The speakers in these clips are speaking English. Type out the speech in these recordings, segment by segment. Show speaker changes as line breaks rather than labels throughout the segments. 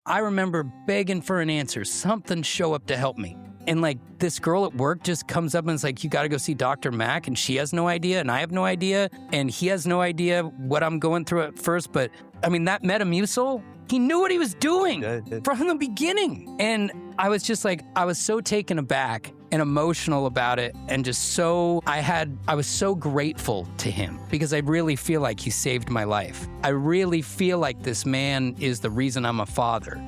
I remember begging for an answer, something show up to help me. And like this girl at work just comes up and is like, you got to go see Dr. Mac. And she has no idea. And I have no idea. And he has no idea what I'm going through at first. But I mean, that Metamucil, he knew what he was doing from the beginning. And I was just like, I was so taken aback and emotional about it. And just I was so grateful to him because I really feel like he saved my life. I really feel like this man is the reason I'm a father.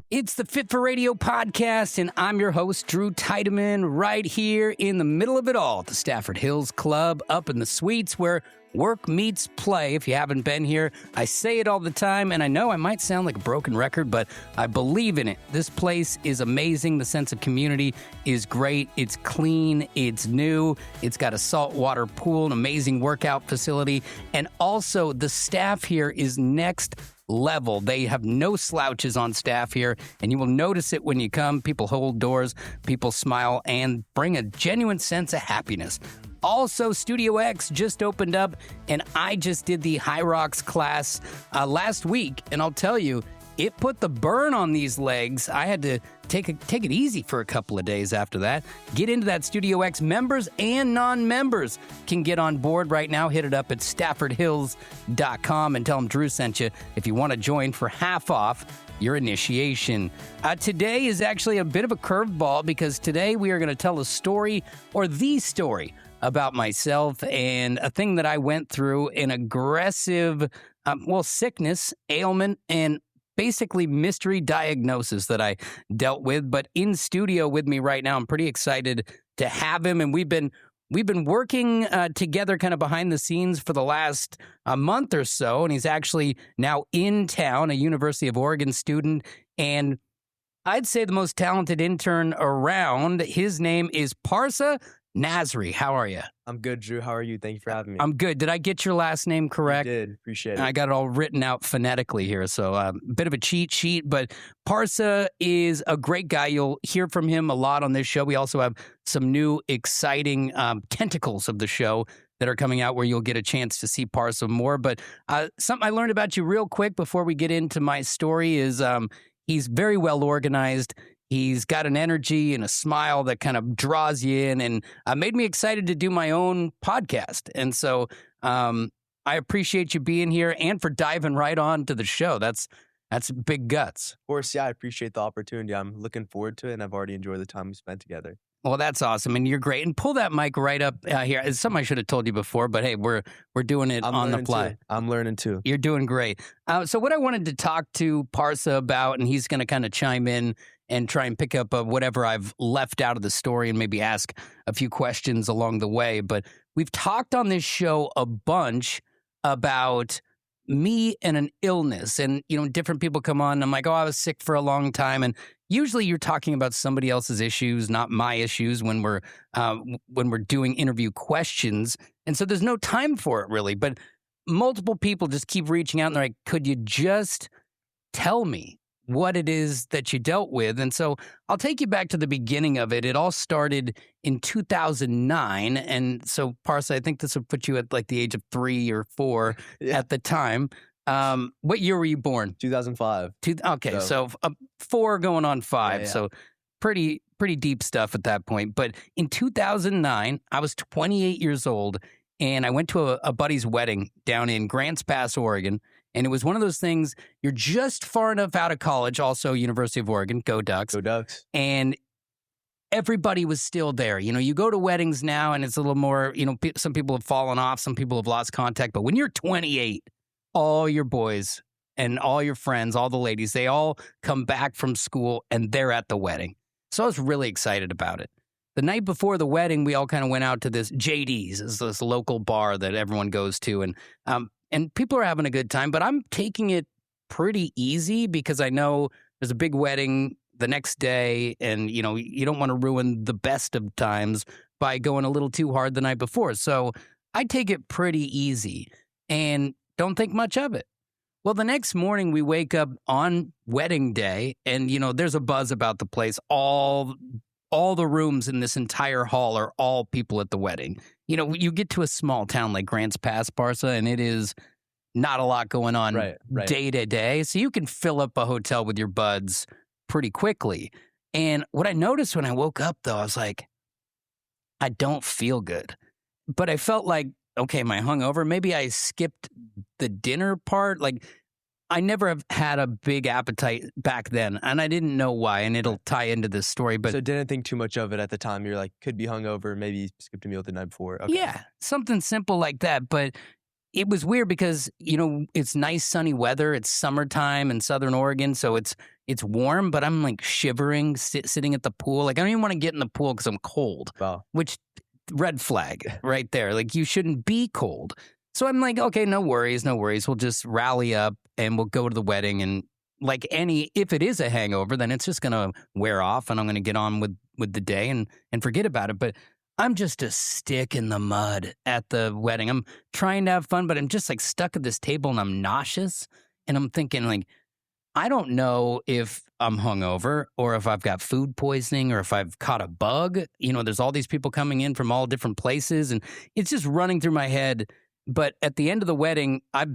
It's the Fit for Radio podcast, and I'm your host, Drew Tiedemann, right here in the middle of it all at the Stafford Hills Club up in the suites where work meets play. If you haven't been here, I say it all the time, and I know I might sound like a broken record, but I believe in it. This place is amazing. The sense of community is great. It's clean. It's new. It's got a saltwater pool, an amazing workout facility, and also the staff here is next level. They have no slouches on staff here, and you will notice it when you come. People hold doors, people smile, and bring a genuine sense of happiness. Also, Studio X just opened up, and I just did the High Rocks class last week, and I'll tell you, it put the burn on these legs. I had to take it easy for a couple of days after that. Get into that Studio X. Members and non-members can get on board right now. Hit it up at staffordhills.com and tell them Drew sent you if you want to join for half off your initiation. Today is actually a bit of a curveball because today we are going to tell a story, or the story, about myself and a thing that I went through, an aggressive, sickness, ailment, and basically mystery diagnosis that I dealt with. But in studio with me right now, I'm pretty excited to have him. And we've been working together kind of behind the scenes for the last month or so. And he's actually now in town, a University of Oregon student, and I'd say the most talented intern around. His name is Parsa Nasri. How are you?
I'm good, Drew. How are you? Thank you for having me.
I'm good. Did I get your last name correct?
You did. Appreciate it.
I got it all written out phonetically here, so a bit of a cheat sheet. But Parsa is a great guy. You'll hear from him a lot on this show. We also have some new exciting tentacles of the show that are coming out where you'll get a chance to see Parsa more. But something I learned about you real quick before we get into my story is he's very well organized. He's got an energy and a smile that kind of draws you in, and made me excited to do my own podcast. And so I appreciate you being here and for diving right on to the show. That's big guts.
Of course, yeah, I appreciate the opportunity. I'm looking forward to it, and I've already enjoyed the time we spent together.
Well, that's awesome, and you're great. And pull that mic right up here. It's something I should have told you before, but hey, we're doing it on the fly.
Too. I'm learning too.
You're doing great. So what I wanted to talk to Parsa about, and he's going to kind of chime in and try and pick up whatever I've left out of the story and maybe ask a few questions along the way. But we've talked on this show a bunch about me and an illness. And, different people come on and I'm like, oh, I was sick for a long time. And usually you're talking about somebody else's issues, not my issues when we're doing interview questions. And so there's no time for it really. But multiple people just keep reaching out and they're like, could you just tell me what it is that you dealt with? And so I'll take you back to the beginning of it. It all started in 2009. And so, Parsa, I think this would put you at like the age of 3 or 4 at the time. What year were you born?
2005.
Okay, so 4 going on 5. Yeah. So pretty deep stuff at that point. But in 2009, I was 28 years old, and I went to a buddy's wedding down in Grants Pass, Oregon. And it was one of those things, you're just far enough out of college, also University of Oregon, go Ducks.
Go Ducks.
And everybody was still there. You go to weddings now and it's a little more, some people have fallen off, some people have lost contact. But when you're 28, all your boys and all your friends, all the ladies, they all come back from school and they're at the wedding. So I was really excited about it. The night before the wedding, we all kind of went out to this JD's, this local bar that everyone goes to. And people are having a good time, but I'm taking it pretty easy because I know there's a big wedding the next day and, you don't want to ruin the best of times by going a little too hard the night before. So I take it pretty easy and don't think much of it. Well, the next morning we wake up on wedding day and, there's a buzz about the place. All all the rooms in this entire hall are all people at the wedding. You know, you get to a small town like Grants Pass, Barca, and it is not a lot going on day to day. So you can fill up a hotel with your buds pretty quickly. And what I noticed when I woke up, though, I was like, I don't feel good. But I felt like, okay, am I hungover? Maybe I skipped the dinner part. Like, I never have had a big appetite back then, and I didn't know why, and it'll tie into this story. But
so didn't think too much of it at the time. You're like, could be hungover, maybe skipped a meal the night before. Okay.
Yeah, something simple like that. But it was weird because, you know, it's nice sunny weather. It's summertime in Southern Oregon, so it's warm, but I'm like shivering sitting at the pool. Like, I don't even want to get in the pool because I'm cold.
Wow.
Which, red flag right there. Like, you shouldn't be cold. So I'm like, okay, no worries. We'll just rally up and we'll go to the wedding. And like if it is a hangover, then it's just going to wear off and I'm going to get on with the day and forget about it. But I'm just a stick in the mud at the wedding. I'm trying to have fun, but I'm just like stuck at this table and I'm nauseous. And I'm thinking like, I don't know if I'm hungover or if I've got food poisoning or if I've caught a bug. You know, there's all these people coming in from all different places and it's just running through my head. But at the end of the wedding, I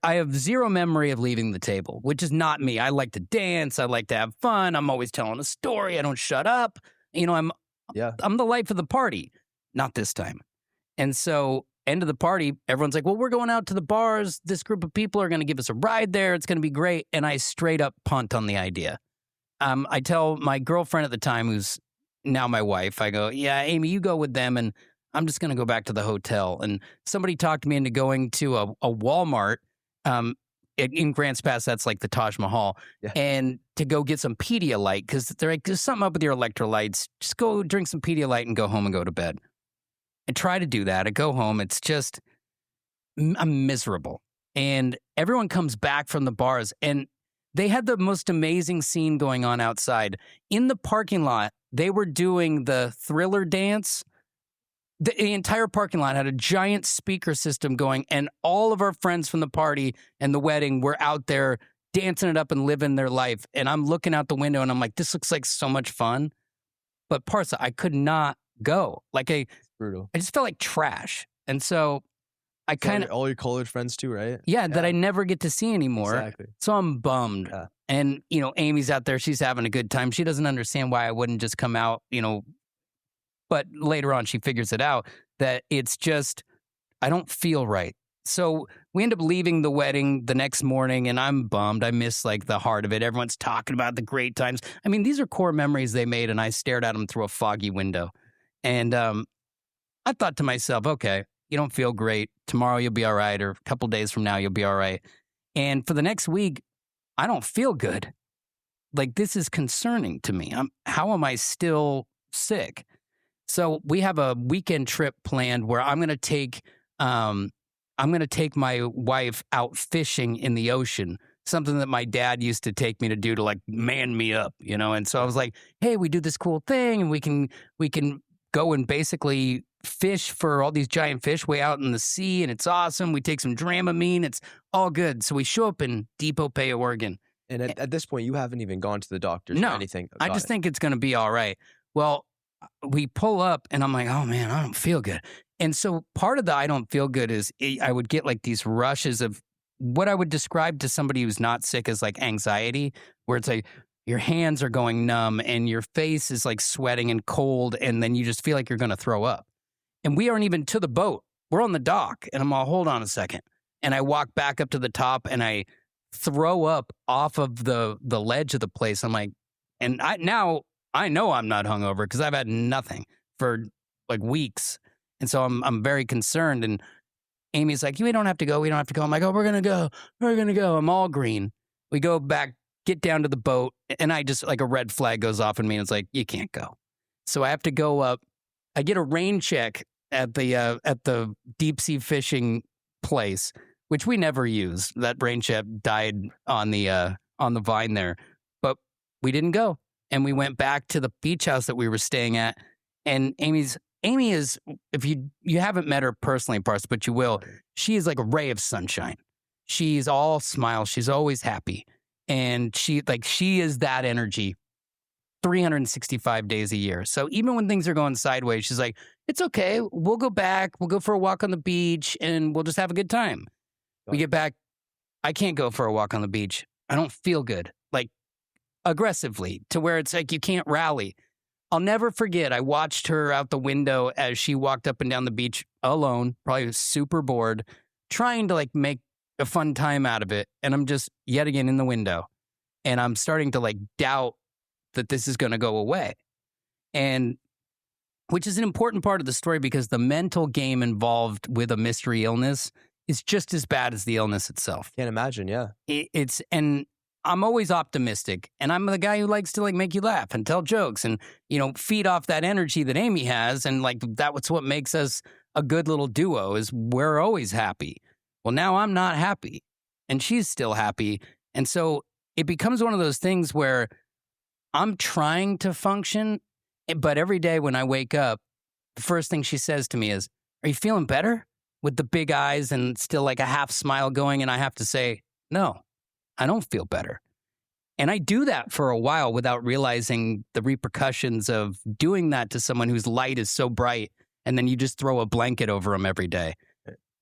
have zero memory of leaving the table, which is not me. I like to dance. I like to have fun. I'm always telling a story. I don't shut up. You know, I'm the life of the party. Not this time. And so, end of the party, everyone's like, well, we're going out to the bars. This group of people are going to give us a ride there. It's going to be great. And I straight up punt on the idea. I tell my girlfriend at the time, who's now my wife, I go, yeah, Amy, you go with them and I'm just going to go back to the hotel. And somebody talked me into going to a Walmart in Grants Pass. That's like the Taj Mahal. Yeah. And to go get some Pedialyte because they're like, there's something up with your electrolytes. Just go drink some Pedialyte and go home and go to bed. I try to do that. I go home. It's just, I'm miserable. And everyone comes back from the bars and they had the most amazing scene going on outside. In the parking lot, they were doing the Thriller dance. The entire parking lot had a giant speaker system going, and all of our friends from the party and the wedding were out there dancing it up and living their life. And I'm looking out the window, and I'm like, this looks like so much fun. But Parsa, I could not go. Like,
brutal.
I just felt like trash. And so I kind of...
All your college friends too, right?
Yeah, that I never get to see anymore.
Exactly.
So I'm bummed. Yeah. And, you know, Amy's out there. She's having a good time. She doesn't understand why I wouldn't just come out, you know... But later on, she figures it out that it's just, I don't feel right. So we end up leaving the wedding the next morning, and I'm bummed. I miss, like, the heart of it. Everyone's talking about the great times. I mean, these are core memories they made, and I stared at them through a foggy window. And I thought to myself, okay, you don't feel great. Tomorrow you'll be all right, or a couple days from now you'll be all right. And for the next week, I don't feel good. Like, this is concerning to me. How am I still sick? So we have a weekend trip planned where I'm going to take my wife out fishing in the ocean, something that my dad used to take me to do to like man me up, you know? And so I was like, hey, we do this cool thing and we can go and basically fish for all these giant fish way out in the sea. And it's awesome. We take some Dramamine. It's all good. So we show up in Depot Bay, Oregon.
And at this point, you haven't even gone to the doctors or anything.
I just think it's going to be all right. Well, we pull up and I'm like, oh man, I don't feel good. And so part of the I don't feel good is I would get like these rushes of what I would describe to somebody who's not sick as like anxiety, where it's like your hands are going numb and your face is like sweating and cold. And then you just feel like you're going to throw up. And we aren't even to the boat. We're on the dock. And I'm all, hold on a second. And I walk back up to the top and I throw up off of the ledge of the place. I'm like, and I know I'm not hungover because I've had nothing for like weeks. And so I'm very concerned. And Amy's like, we don't have to go. We don't have to go. I'm like, oh, we're going to go. We're going to go. I'm all green. We go back, get down to the boat. And I just like a red flag goes off in me. And it's like, you can't go. So I have to go up. I get a rain check at the deep sea fishing place, which we never use. That rain check died on the vine there, but we didn't go. And we went back to the beach house that we were staying at. And Amy is, if you haven't met her personally, Parse, but you will, she is like a ray of sunshine. She's all smiles. She's always happy. And she is that energy 365 days a year. So even when things are going sideways, she's like, it's okay. We'll go back. We'll go for a walk on the beach and we'll just have a good time. We get back. I can't go for a walk on the beach. I don't feel good, like aggressively, to where it's like you can't rally. I'll never forget. I watched her out the window as she walked up and down the beach alone, probably super bored, trying to like make a fun time out of it. And I'm just yet again in the window. And I'm starting to like doubt that this is going to go away. And which is an important part of the story because the mental game involved with a mystery illness is just as bad as the illness itself.
Can't imagine, yeah.
And I'm always optimistic, and I'm the guy who likes to like make you laugh and tell jokes and, you know, feed off that energy that Amy has. And like, that's what makes us a good little duo is we're always happy. Well, now I'm not happy and she's still happy. And so it becomes one of those things where I'm trying to function, but every day when I wake up, the first thing she says to me is, are you feeling better? With the big eyes and still like a half smile going. And I have to say, no, I don't feel better. And I do that for a while without realizing the repercussions of doing that to someone whose light is so bright. And then you just throw a blanket over them every day.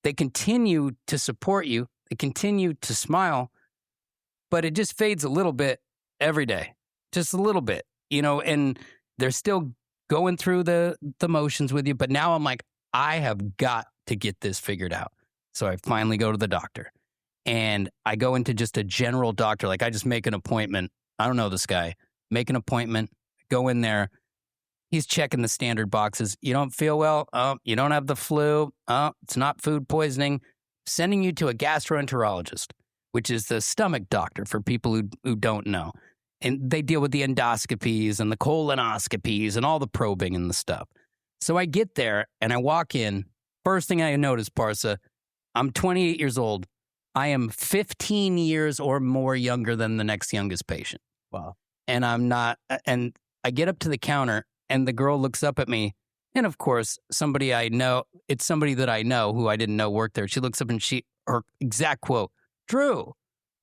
They continue to support you. They continue to smile, but it just fades a little bit every day, just a little bit, you know, and they're still going through the motions with you. But now I'm like, I have got to get this figured out. So I finally go to the doctor. And I go into just a general doctor. Like I just make an appointment. I don't know this guy. Make an appointment. Go in there. He's checking the standard boxes. You don't feel well? Oh, you don't have the flu? Oh, it's not food poisoning. Sending you to a gastroenterologist, which is the stomach doctor for people who don't know. And they deal with the endoscopies and the colonoscopies and all the probing and the stuff. So I get there and I walk in. First thing I notice, Parsa, I'm 28 years old. I am 15 years or more younger than the next youngest patient.
Wow.
And I'm not, and I get up to the counter and the girl looks up at me. And of course, somebody I know, it's somebody that I know who I didn't know worked there. She looks up and her exact quote, Drew,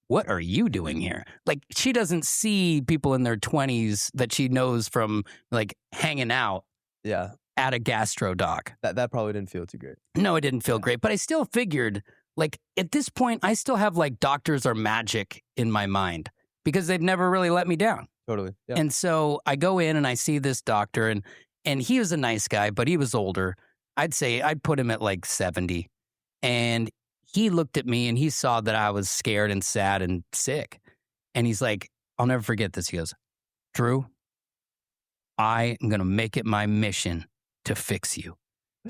what are you doing here? Like she doesn't see people in their 20s that she knows from like hanging out.
Yeah.
At a gastro doc.
That probably didn't feel too great.
No, it didn't feel great. But I still figured, like, at this point, I still have, like, doctors are magic in my mind because they've never really let me down.
Totally. Yeah.
And so I go in and I see this doctor, and he was a nice guy, but he was older. I'd say I'd put him at, like, 70. And he looked at me, and he saw that I was scared and sad and sick. And he's like, I'll never forget this. He goes, Drew, I am going to make it my mission to fix you.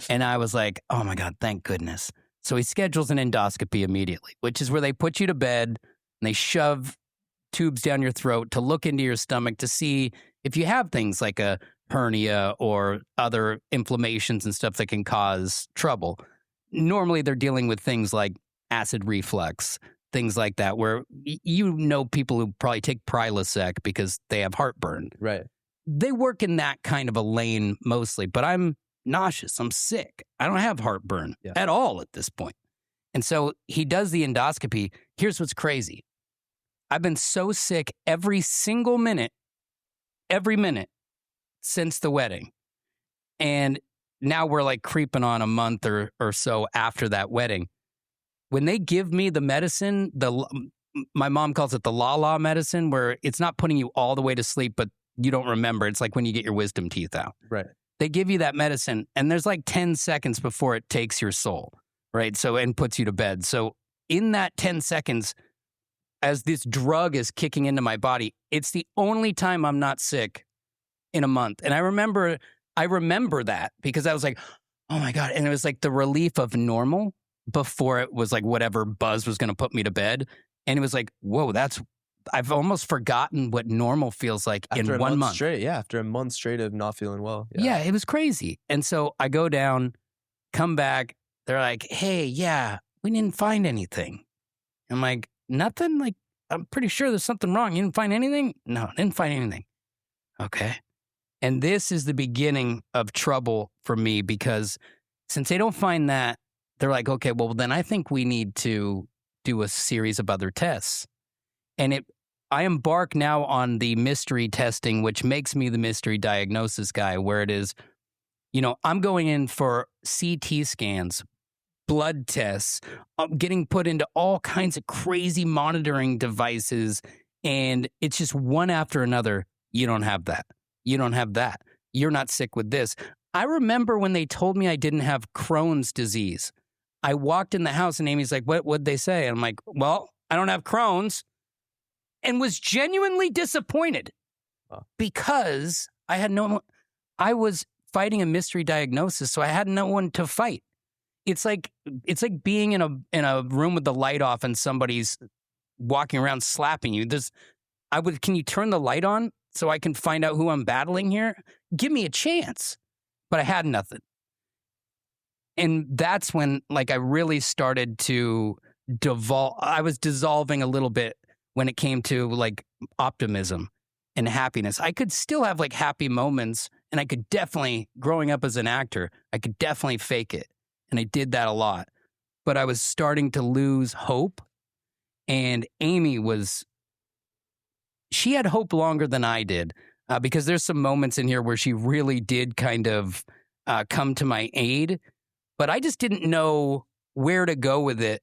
And I was like, oh my God, thank goodness. So he schedules an endoscopy immediately, which is where they put you to bed and they shove tubes down your throat to look into your stomach to see if you have things like a hernia or other inflammations and stuff that can cause trouble. Normally they're dealing with things like acid reflux, things like that, where you know people who probably take Prilosec because they have heartburn.
Right.
They work in that kind of a lane mostly, but I'm nauseous. I'm sick. I don't have heartburn at all at this point. And so he does the endoscopy. Here's what's crazy. I've been so sick every minute since the wedding. And now we're like creeping on a month or so after that wedding. When they give me the medicine, my mom calls it the la-la medicine, where it's not putting you all the way to sleep, but you don't remember. It's like when you get your wisdom teeth out.
Right.
They give you that medicine, and there's like 10 seconds before it takes your soul, right? So, and puts you to bed. So in that 10 seconds, as this drug is kicking into my body, it's the only time I'm not sick in a month. And I remember that because I was like, oh my God. And it was like the relief of normal before it was like whatever buzz was going to put me to bed. And it was like, whoa, I've almost forgotten what normal feels like
after
in 1 month.
Straight, yeah, after a month straight of not feeling well.
Yeah, it was crazy. And so I go down, come back. They're like, hey, yeah, we didn't find anything. I'm like, nothing? Like, I'm pretty sure there's something wrong. You didn't find anything? No, didn't find anything. Okay. And this is the beginning of trouble for me because since they don't find that, they're like, okay, well, then I think we need to do a series of other tests. And I embark now on the mystery testing, which makes me the mystery diagnosis guy, where it is, I'm going in for CT scans, blood tests, getting put into all kinds of crazy monitoring devices. And it's just one after another. You don't have that. You don't have that. You're not sick with this. I remember when they told me I didn't have Crohn's disease. I walked in the house and Amy's like, what'd they say? And I'm like, well, I don't have Crohn's. And was genuinely disappointed because I was fighting a mystery diagnosis, so I had no one to fight. It's like being in a room with the light off and somebody's walking around slapping you. Can you turn the light on so I can find out who I'm battling here? Give me a chance. But I had nothing. And that's when I really started to devolve. I was dissolving a little bit when it came to optimism and happiness. I could still have happy moments, and I could definitely, growing up as an actor, I could definitely fake it. And I did that a lot. But I was starting to lose hope. And Amy she had hope longer than I did, because there's some moments in here where she really did kind of come to my aid. But I just didn't know where to go with it.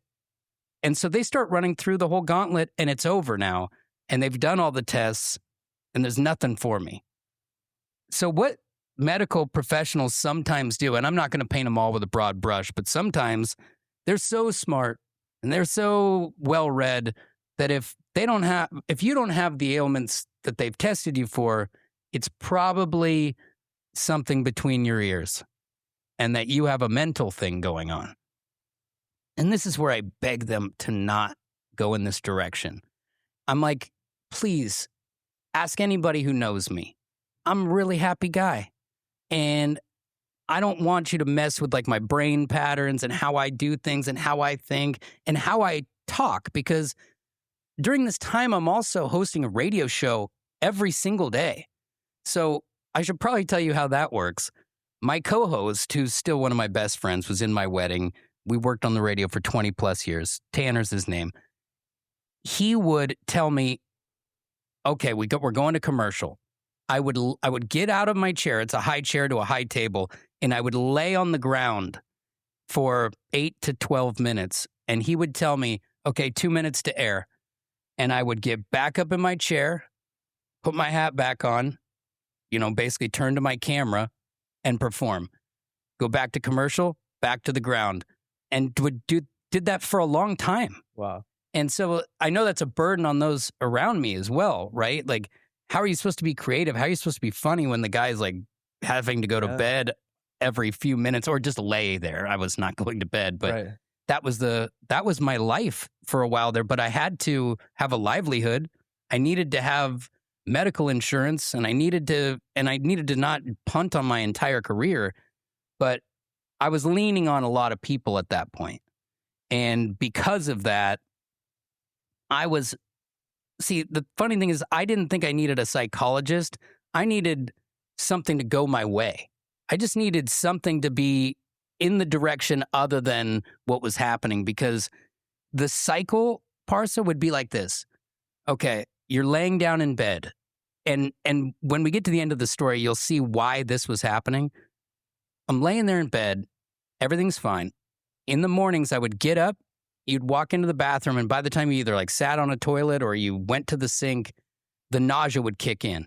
And so they start running through the whole gauntlet, and it's over now. And they've done all the tests, and there's nothing for me. So what medical professionals sometimes do, and I'm not going to paint them all with a broad brush, but sometimes they're so smart and they're so well-read that if you don't have the ailments that they've tested you for, it's probably something between your ears and that you have a mental thing going on. And this is where I beg them to not go in this direction. I'm like, please, ask anybody who knows me. I'm a really happy guy. And I don't want you to mess with my brain patterns and how I do things and how I think and how I talk. Because during this time, I'm also hosting a radio show every single day. So I should probably tell you how that works. My co-host, who's still one of my best friends, was in my wedding. We worked on the radio for 20 plus years. Tanner's his name. He would tell me, okay, we're going to commercial. I would get out of my chair. It's a high chair to a high table. And I would lay on the ground for 8 to 12 minutes. And he would tell me, okay, 2 minutes to air. And I would get back up in my chair, put my hat back on, basically turn to my camera and perform. Go back to commercial, back to the ground. And did that for a long time.
Wow.
And so I know that's a burden on those around me as well, right? How are you supposed to be creative? How are you supposed to be funny when the guy's having to go to bed every few minutes or just lay there? I was not going to bed, but that was my life for a while there. But I had to have a livelihood. I needed to have medical insurance, and I needed to not punt on my entire career. But I was leaning on a lot of people at that point. And because of that, the funny thing is, I didn't think I needed a psychologist. I needed something to go my way. I just needed something to be in the direction other than what was happening, because the cycle, Parsa, would be like this. Okay, you're laying down in bed. And when we get to the end of the story, you'll see why this was happening. I'm laying there in bed. Everything's fine. In the mornings, I would get up. You'd walk into the bathroom, and by the time you either sat on a toilet or you went to the sink, the nausea would kick in.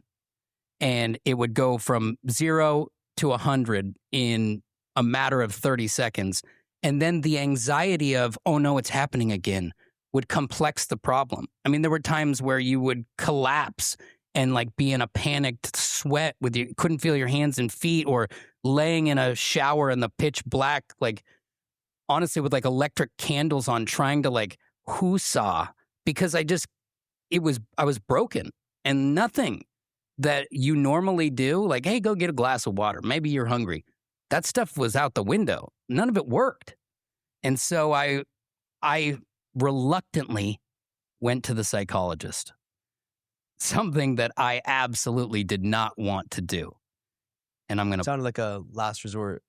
And it would go from 0 to 100 in a matter of 30 seconds. And then the anxiety of, oh no, it's happening again, would complex the problem. I mean, there were times where you would collapse and be in a panicked sweat couldn't feel your hands and feet, or laying in a shower in the pitch black, honestly, with electric candles on, trying to whoosah, because I was broken, and nothing that you normally do, hey, go get a glass of water. Maybe you're hungry. That stuff was out the window. None of it worked. And so I reluctantly went to the psychologist, something that I absolutely did not want to do. And I'm going to...
Sounded like a last resort.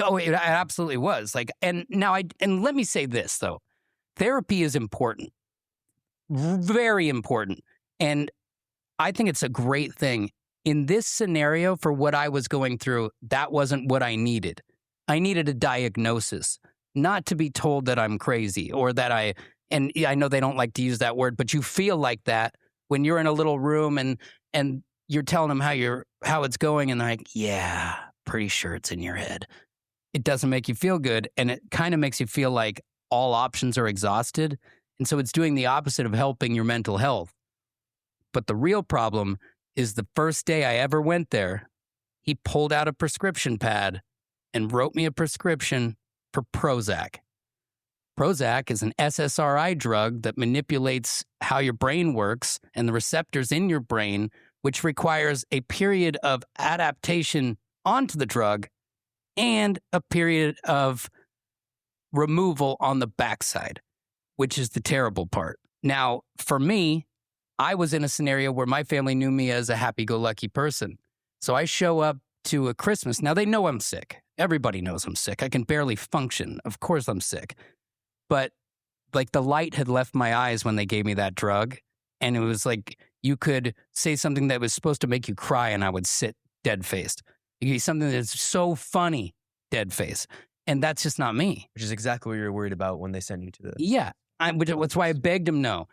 Oh, it absolutely was. And let me say this, though. Therapy is important. Very important. And I think it's a great thing. In this scenario, for what I was going through, that wasn't what I needed. I needed a diagnosis, not to be told that I'm crazy or that and I know they don't like to use that word, but you feel like that when you're in a little room and you're telling them how it's going, and they're like, yeah, pretty sure it's in your head. It doesn't make you feel good, and it kind of makes you feel like all options are exhausted. And so it's doing the opposite of helping your mental health. But the real problem is the first day I ever went there, he pulled out a prescription pad and wrote me a prescription for Prozac. Prozac is an SSRI drug that manipulates how your brain works and the receptors in your brain, which requires a period of adaptation onto the drug and a period of removal on the backside, which is the terrible part. Now, for me, I was in a scenario where my family knew me as a happy-go-lucky person. So I show up to a Christmas. Now, they know I'm sick. Everybody knows I'm sick. I can barely function. Of course I'm sick. But like the light had left my eyes when they gave me that drug. And it was like you could say something that was supposed to make you cry and I would sit dead-faced. It could be something that's so funny, dead-faced. And that's just not me.
Which is exactly what you were worried about when they sent you to the...
Yeah. That's why I begged him no.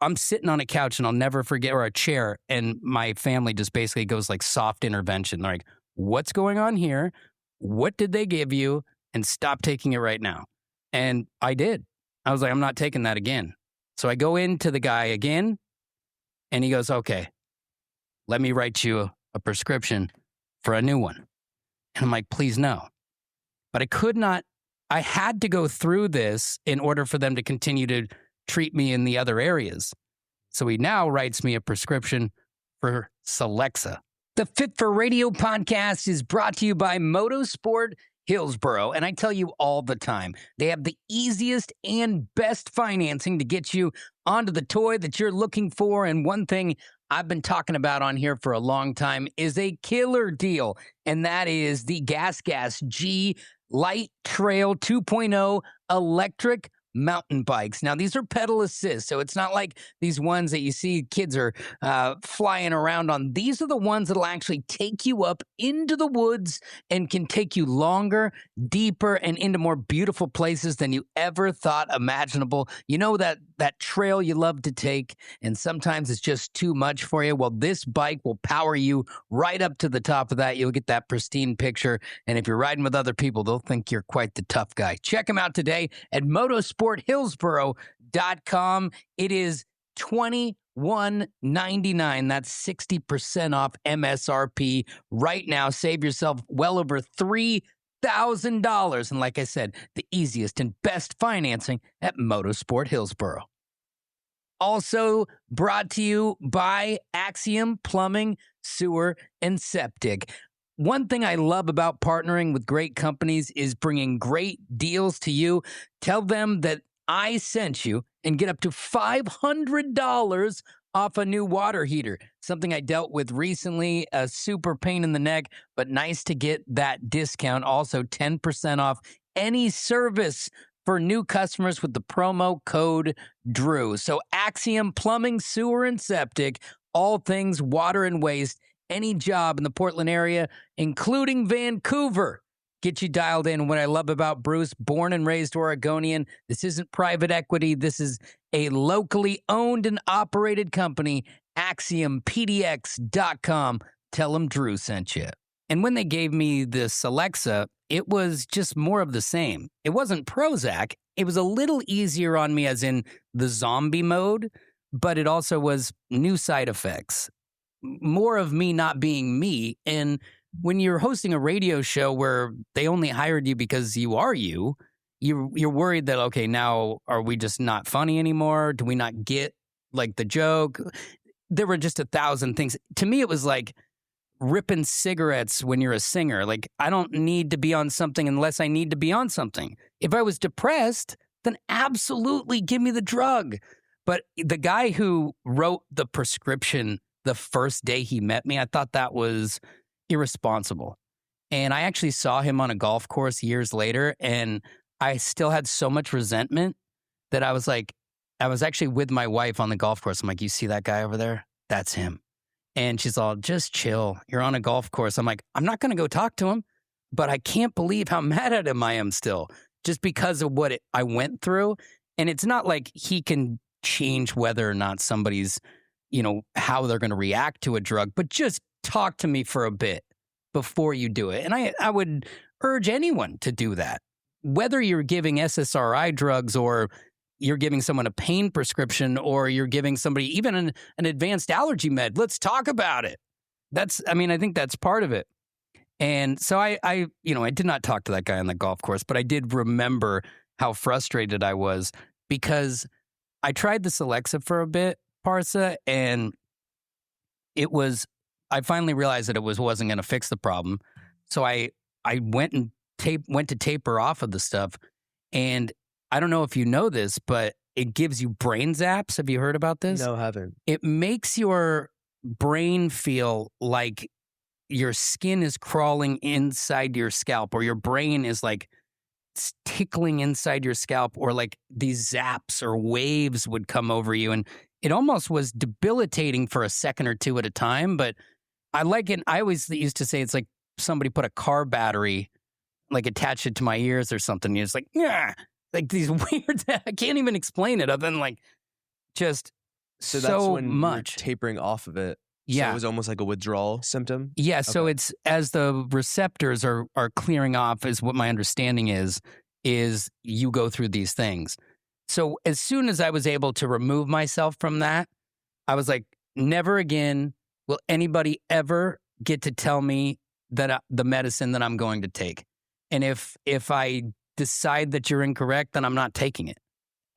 I'm sitting on a couch and I'll never forget, or a chair, and my family just basically goes like soft intervention. They're like, what's going on here? What did they give you? And stop taking it right now. And I did. I was like, I'm not taking that again. So I go into the guy again, and he goes, okay, let me write you a prescription for a new one. And I'm like, please no. But I could not, I had to go through this in order for them to continue to treat me in the other areas. So he now writes me a prescription for Celexa. The Fit for Radio podcast is brought to you by Motorsport Hillsboro. And I tell you all the time, they have the easiest and best financing to get you onto the toy that you're looking for. And one thing I've been talking about on here for a long time is a killer deal. And that is the Gas G Light Trail 2.0 electric mountain bikes. Now, these are pedal assist, so it's not like these ones that you see kids are flying around on. These are the ones that'll actually take you up into the woods and can take you longer, deeper, and into more beautiful places than you ever thought imaginable. You know that trail you love to take, and sometimes it's just too much for you? Well, this bike will power you right up to the top of that. You'll get that pristine picture, and if you're riding with other people, they'll think you're quite the tough guy. Check them out today at motorsporthillsboro.com. It is $21.99. That's 60% off MSRP right now. Save yourself well over $3,000. And like I said, the easiest and best financing at Motorsport Hillsboro. Also brought to you by Axiom Plumbing, Sewer, and Septic. One thing I love about partnering with great companies is bringing great deals to you. Tell them that I sent you and get up to $500 off a new water heater. Something I dealt with recently, a super pain in the neck, but nice to get that discount. Also 10% off any service for new customers with the promo code DREW. So Axiom Plumbing, Sewer, and Septic, all things water and waste. Any job in the Portland area, including Vancouver, get you dialed in. What I love about Bruce, born and raised Oregonian, this isn't private equity. This is a locally owned and operated company, AxiomPDX.com. Tell them Drew sent you. And when they gave me this Celexa, it was just more of the same. It wasn't Prozac. It was a little easier on me as in the zombie mode, but it also was new side effects. More of me not being me. And when you're hosting a radio show where they only hired you because you are you're worried that, okay, now are we just not funny anymore? Do we not get like the joke? There were just 1,000 things. To me, it was like ripping cigarettes when you're a singer. Like, I don't need to be on something unless I need to be on something. If I was depressed, then absolutely give me the drug. But the guy who wrote the prescription the first day he met me, I thought that was irresponsible. And I actually saw him on a golf course years later, and I still had so much resentment that I was like, I was actually with my wife on the golf course. I'm like, you see that guy over there? That's him. And she's all, just chill. You're on a golf course. I'm like, I'm not going to go talk to him, but I can't believe how mad at him I am still, just because of what I went through. And it's not like he can change whether or not somebody's, how they're going to react to a drug, but just talk to me for a bit before you do it. And I would urge anyone to do that, whether you're giving SSRI drugs or you're giving someone a pain prescription or you're giving somebody even an advanced allergy med. Let's talk about it. I think that's part of it. And so I did not talk to that guy on the golf course, but I did remember how frustrated I was because I tried this Alexa for a bit, Parsa, and I finally realized that it wasn't going to fix the problem. So I went to tape her off of the stuff. And I don't know if you know this, but it gives you brain zaps. Have you heard about this?
No, I haven't.
It makes your brain feel like your skin is crawling inside your scalp, or your brain is like tickling inside your scalp, or like these zaps or waves would come over you. And it almost was debilitating for a second or two at a time. But I like it. I always used to say it's like somebody put a car battery, like attached it to my ears or something. It's like, yeah, like these weird, I can't even explain it other than like just
so that's when
much.
You're tapering off of it.
Yeah.
So it was almost like a withdrawal symptom?
Yeah, so it's as the receptors are clearing off, is what my understanding is you go through these things. So as soon as I was able to remove myself from that, I was like, never again will anybody ever get to tell me that the medicine that I'm going to take. And if I decide that you're incorrect, then I'm not taking it.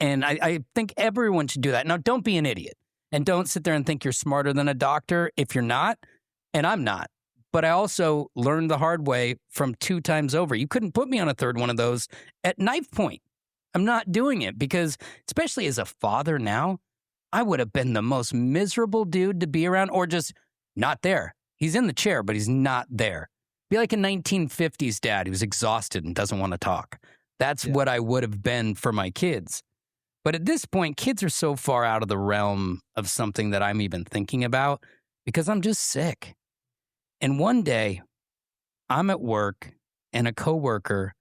And I think everyone should do that. Now, don't be an idiot. And don't sit there and think you're smarter than a doctor if you're not, and I'm not. But I also learned the hard way from 2 times over. You couldn't put me on a third one of those at knife point. I'm not doing it because, especially as a father now, I would have been the most miserable dude to be around, or just not there. He's in the chair, but he's not there. Be like a 1950s dad who's exhausted and doesn't want to talk. That's what I would have been for my kids. But at this point, kids are so far out of the realm of something that I'm even thinking about because I'm just sick. And one day, I'm at work and a coworker,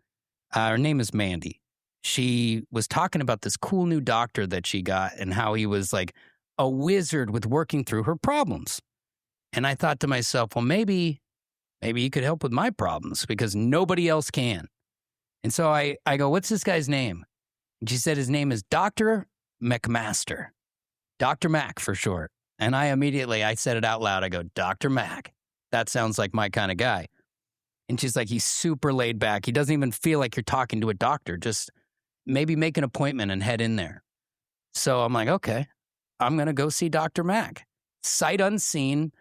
her name is Mandy. She was talking about this cool new doctor that she got and how he was like a wizard with working through her problems. And I thought to myself, well, maybe he could help with my problems because nobody else can. And so I go, what's this guy's name? And she said his name is Dr. MacMaster. Dr. Mac for short. And I said it out loud. I go, Dr. Mac. That sounds like my kind of guy. And she's like, he's super laid back. He doesn't even feel like you're talking to a doctor. Just maybe make an appointment and head in there. So I'm like, okay, I'm going to go see Dr. Mac. Sight unseen.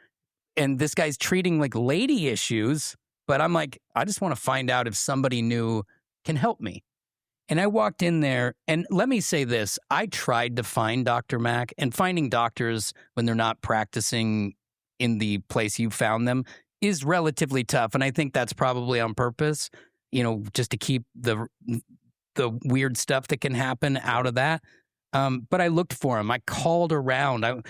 And this guy's treating like lady issues. But I'm like, I just want to find out if somebody new can help me. And I walked in there, and let me say this. I tried to find Dr. Mac, and finding doctors when they're not practicing in the place you found them is relatively tough. And I think that's probably on purpose, just to keep the weird stuff that can happen out of that. But I looked for him. I called around. I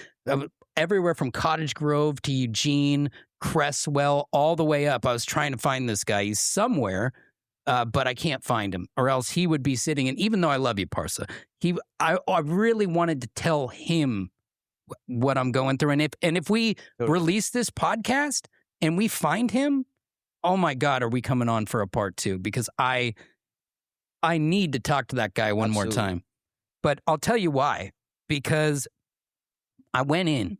everywhere from Cottage Grove to Eugene, Cresswell, all the way up. I was trying to find this guy. He's somewhere. But I can't find him, or else he would be sitting. And even though I love you, Parsa, I really wanted to tell him what I'm going through. And if we release this podcast and we find him, oh my God, are we coming on for a part 2? Because I need to talk to that guy one more time. But I'll tell you why. Because I went in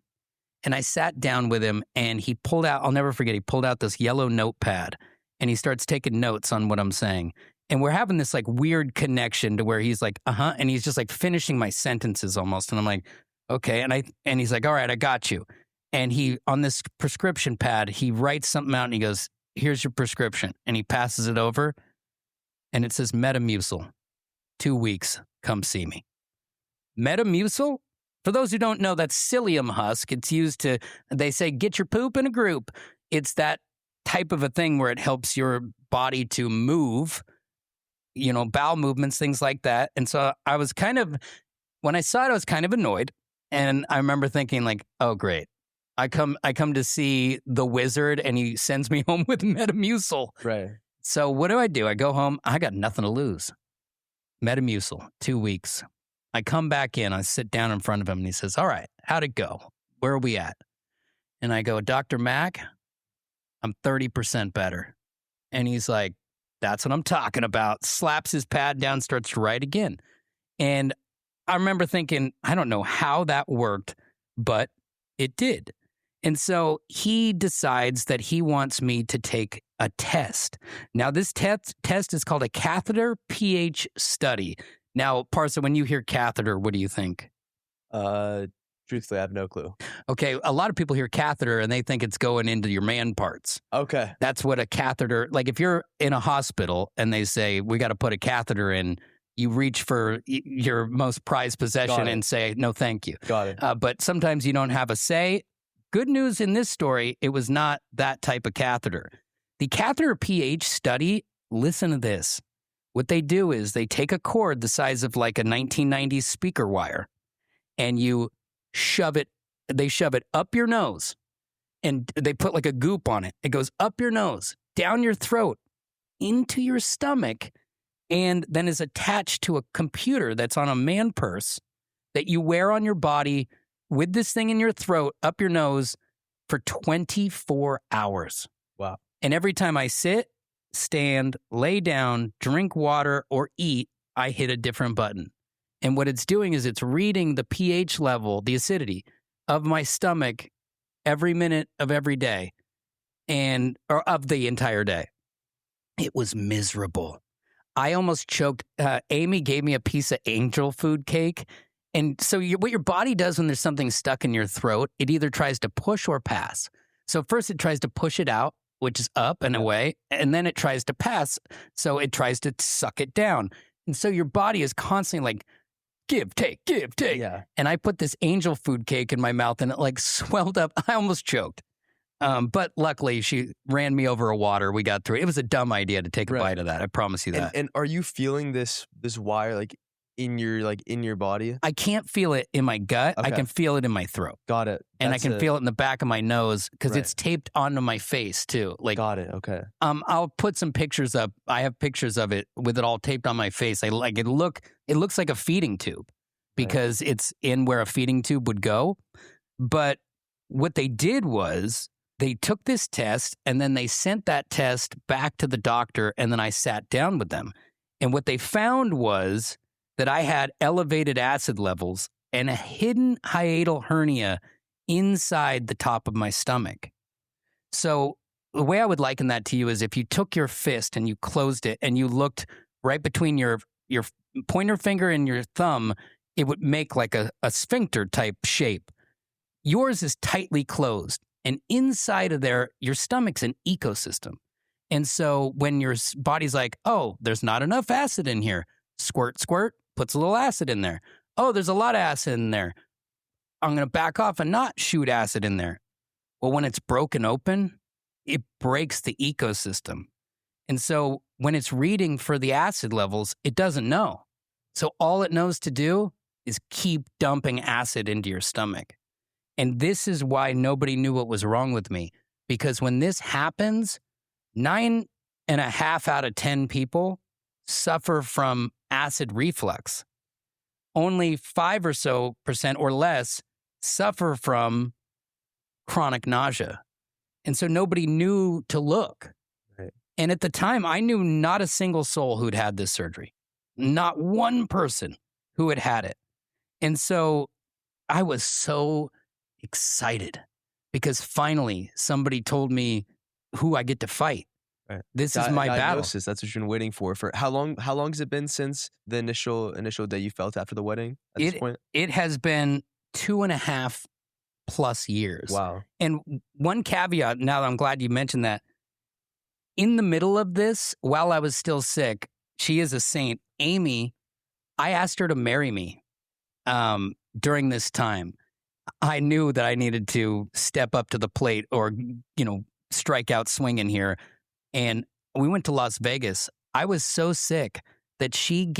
and I sat down with him, and he pulled out. I'll never forget. He pulled out this yellow notepad. And he starts taking notes on what I'm saying. And we're having this like weird connection to where he's like, and he's just like finishing my sentences almost. And I'm like, okay. And he's like, all right, I got you. And he, on this prescription pad, he writes something out and he goes, here's your prescription. And he passes it over and it says Metamucil, 2 weeks, come see me. Metamucil? For those who don't know, that's psyllium husk. It's used to, they say, get your poop in a group. It's that type of a thing where it helps your body to move, bowel movements, things like that. And so I was kind of, when I saw it, I was kind of annoyed. And I remember thinking like, oh, great. I come to see the wizard and he sends me home with Metamucil.
Right.
So what do? I go home. I got nothing to lose. Metamucil, 2 weeks. I come back in. I sit down in front of him and he says, all right, how'd it go? Where are we at? And I go, Dr. Mac, I'm 30% better. And he's like, that's what I'm talking about. Slaps his pad down, starts to write again. And I remember thinking, I don't know how that worked, but it did. And so he decides that he wants me to take a test. Now, this test is called a catheter pH study. Now, Parsa, when you hear catheter, what do you think?
Truthfully, I have no clue.
Okay, a lot of people hear catheter and they think it's going into your man parts.
Okay.
That's what a catheter, like if you're in a hospital and they say, we got to put a catheter in, you reach for your most prized possession and say, no, thank you.
Got it.
But sometimes you don't have a say. Good news in this story, it was not that type of catheter. The catheter pH study, listen to this. What they do is they take a cord the size of like a 1990s speaker wire and they shove it up your nose and they put like a goop on it. It goes up your nose, down your throat, into your stomach, and then is attached to a computer that's on a man purse that you wear on your body with this thing in your throat, up your nose for 24 hours.
Wow.
And every time I sit, stand, lay down, drink water, or eat, I hit a different button. And what it's doing is it's reading the pH level, the acidity of my stomach every minute of every day or of the entire day. It was miserable. I almost choked. Amy gave me a piece of angel food cake. And so what your body does when there's something stuck in your throat, it either tries to push or pass. So first it tries to push it out, which is up and away, and then it tries to pass. So it tries to suck it down. And so your body is constantly like, give, take, give, take.
Yeah.
And I put this angel food cake in my mouth and it like swelled up. I almost choked. But luckily she ran me over a water. We got through it. It was a dumb idea to take a bite of that. I promise you that.
And are you feeling this wire like in your body?
I can't feel it in my gut.
Okay.
I can feel it in my throat.
Got it.
And I can feel it in the back of my nose because it's taped onto my face too. Like,
got it. Okay.
I'll put some pictures up. I have pictures of it with it all taped on my face. It looks like a feeding tube because it's in where a feeding tube would go. But what they did was they took this test and then they sent that test back to the doctor, and then I sat down with them. And what they found was that I had elevated acid levels and a hidden hiatal hernia inside the top of my stomach. So the way I would liken that to you is if you took your fist and you closed it and you looked right between your pointer finger and your thumb, it would make like a sphincter type shape. Yours is tightly closed. And inside of there, your stomach's an ecosystem. And so when your body's like, oh, there's not enough acid in here, squirt, squirt, puts a little acid in there. Oh, there's a lot of acid in there. I'm going to back off and not shoot acid in there. Well, when it's broken open, it breaks the ecosystem. And so when it's reading for the acid levels, it doesn't know. So all it knows to do is keep dumping acid into your stomach. And this is why nobody knew what was wrong with me. Because when this happens, 9.5 out of 10 people suffer from acid reflux. Only 5% or so or less suffer from chronic nausea. And so nobody knew to look.
Right.
And at the time, I knew not a single soul who'd had this surgery. Not one person who had had it. And so I was so excited because finally somebody told me who I get to fight.
Right.
This is my battle.
That's what you've been waiting for. For how long has it been since the initial day you felt after the wedding at this point?
It has been 2.5 plus years.
Wow.
And one caveat, now that I'm glad you mentioned that, in the middle of this, while I was still sick, she is a saint. Amy, I asked her to marry me during this time. I knew that I needed to step up to the plate or, strike out swinging here. And we went to Las Vegas. I was so sick that she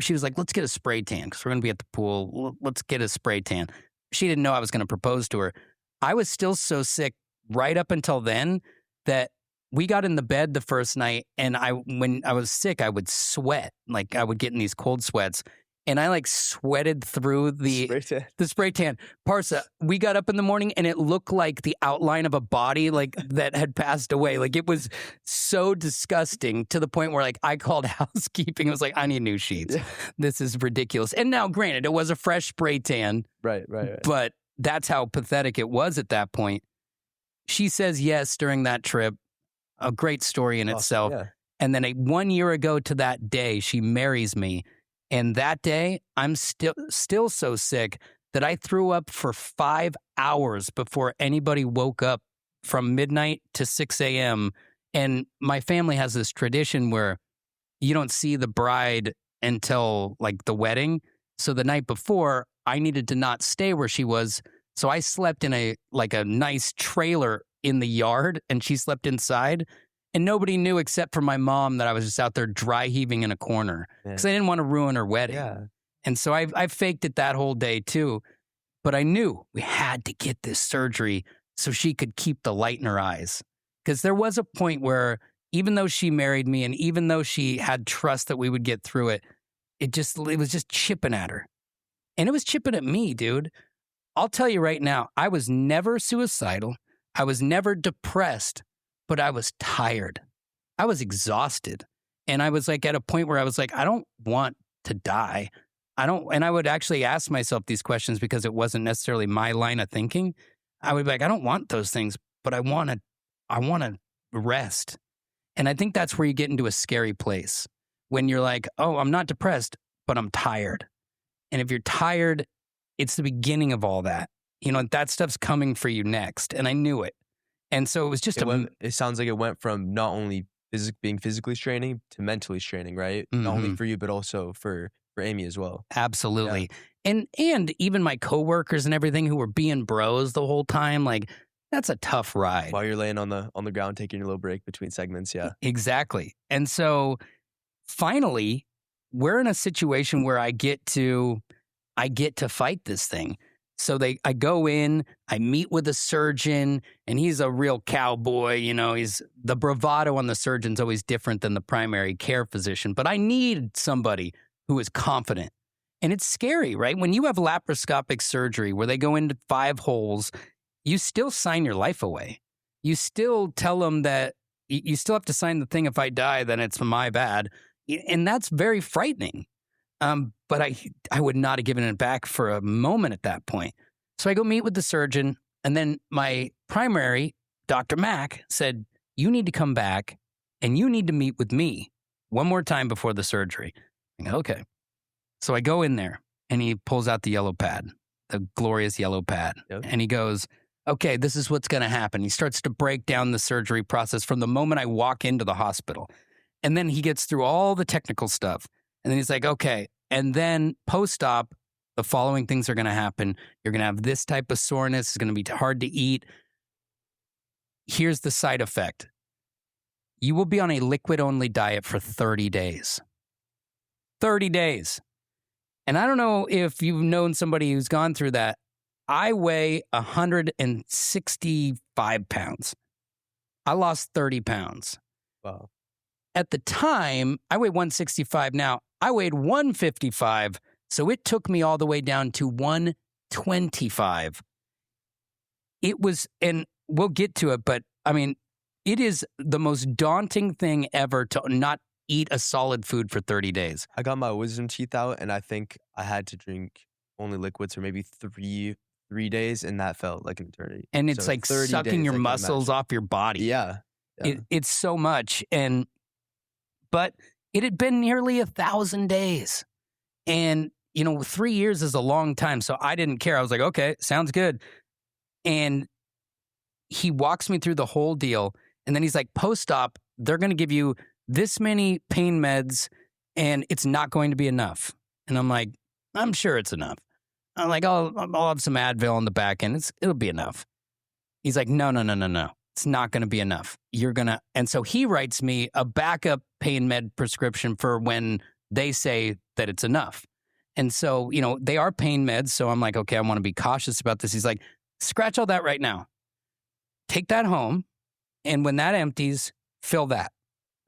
was like, let's get a spray tan because we're going to be at the pool. Let's get a spray tan. She didn't know I was going to propose to her. I was still so sick right up until then that we got in the bed the first night, and when I was sick, I would sweat. Like I would get in these cold sweats, and I like sweated through the spray tan. Parsa, we got up in the morning, and it looked like the outline of a body like that had passed away. Like it was so disgusting to the point where like I called housekeeping. I was like, I need new sheets. Yeah. This is ridiculous. And now, granted, it was a fresh spray tan.
Right.
But that's how pathetic it was at that point. She says yes during that trip. A great story in itself. Yeah. And then 1 year ago to that day, she marries me. And that day, I'm still so sick that I threw up for 5 hours before anybody woke up from midnight to 6 a.m. And my family has this tradition where you don't see the bride until like the wedding. So the night before, I needed to not stay where she was. So I slept in a nice trailer in the yard, and she slept inside, and nobody knew except for my mom that I was just out there dry heaving in a corner because I didn't want to ruin her wedding. Yeah. And so I faked it that whole day too, but I knew we had to get this surgery so she could keep the light in her eyes, because there was a point where even though she married me and even though she had trust that we would get through it, it was just chipping at her, and it was chipping at me, dude. I'll tell you right now, I was never suicidal. I was never depressed, but I was tired. I was exhausted. And I was like at a point where I was like, I don't want to die. And I would actually ask myself these questions because it wasn't necessarily my line of thinking. I would be like, I don't want those things, but I want to rest. And I think that's where you get into a scary place when you're like, oh, I'm not depressed, but I'm tired. And if you're tired, it's the beginning of all that. You know, that stuff's coming for you next. And I knew it. And so it was just
it sounds like it went from not only being physically straining to mentally straining, right? Mm-hmm. Not only for you, but also for Amy as well.
Absolutely. Yeah. And even my coworkers and everything who were being bros the whole time, like that's a tough ride.
While you're laying on the ground, taking your little break between segments. Yeah.
Exactly. And so finally, we're in a situation where I get to fight this thing. So I go in, I meet with a surgeon, and he's a real cowboy. You know, the bravado on the surgeon's always different than the primary care physician. But I need somebody who is confident. And it's scary, right? When you have laparoscopic surgery where they go into 5 holes, you still sign your life away. You still tell them that you still have to sign the thing, if I die, then it's my bad. And that's very frightening. But I would not have given it back for a moment at that point. So I go meet with the surgeon, and then my primary, Dr. Mac, said, you need to come back and you need to meet with me one more time before the surgery. I go, okay. So I go in there, and he pulls out the yellow pad, the glorious yellow pad. Yep. And he goes, okay, this is what's going to happen. He starts to break down the surgery process from the moment I walk into the hospital. And then he gets through all the technical stuff. And then he's like, okay. And then post-op, the following things are going to happen. You're going to have this type of soreness. It's going to be hard to eat. Here's the side effect. You will be on a liquid-only diet for 30 days. 30 days. And I don't know if you've known somebody who's gone through that. I weigh 165 pounds. I lost 30 pounds.
Wow.
At the time, I weigh 165 now. I weighed 155, so it took me all the way down to 125. It was, and we'll get to it, but I mean, it is the most daunting thing ever to not eat a solid food for 30 days.
I got my wisdom teeth out, and I think I had to drink only liquids for maybe three days, and that felt like an eternity.
And it's so like sucking your muscles off your body.
Yeah.
It's so much. But it had been nearly 1,000 days. And, 3 years is a long time. So I didn't care. I was like, okay, sounds good. And he walks me through the whole deal. And then he's like, post-op, they're going to give you this many pain meds, and it's not going to be enough. And I'm like, I'm sure it's enough. I'm like, I'll have some Advil on the back end. It'll be enough. He's like, no. It's not going to be enough. And so he writes me a backup pain med prescription for when they say that it's enough. And so, they are pain meds. So I'm like, okay, I want to be cautious about this. He's like, scratch all that right now. Take that home. And when that empties, fill that.